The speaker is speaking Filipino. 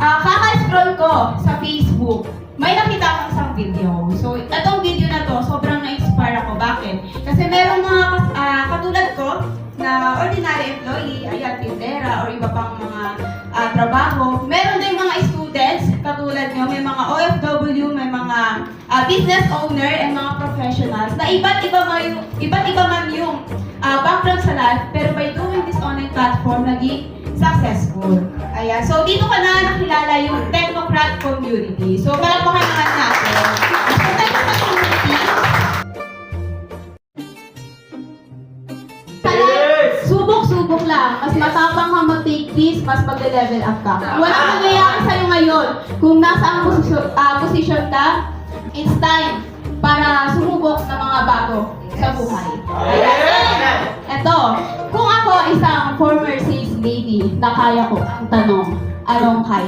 Kaka-scroll ko sa Facebook, may nakita akong isang video. So, itong video na to, sobrang na-inspire ako. Bakit? Kasi merong mga katulad ko na ordinary employee, ayan, tindera, or iba pang mga trabaho. Meron din mga students, katulad nyo, may mga OFW, may mga business owner, and mga professionals na iba't iba man yung background sa life, pero by doing this online platform, naging successful. Ayan. So, dito ka na nakilala yung Technocrat community. So, palakpakan naman natin. So, Technocrat community, subok-subok lang. Mas matapang ka mag-take this, mas mag-level up ka. Walang nangyayari sa'yo ngayon. Kung nasa ang posisyon ka, it's time para sumubok ng mga bago sa buhay. Ito, kung ako isang former sales lady na kaya ko ang tanong, anong kaya?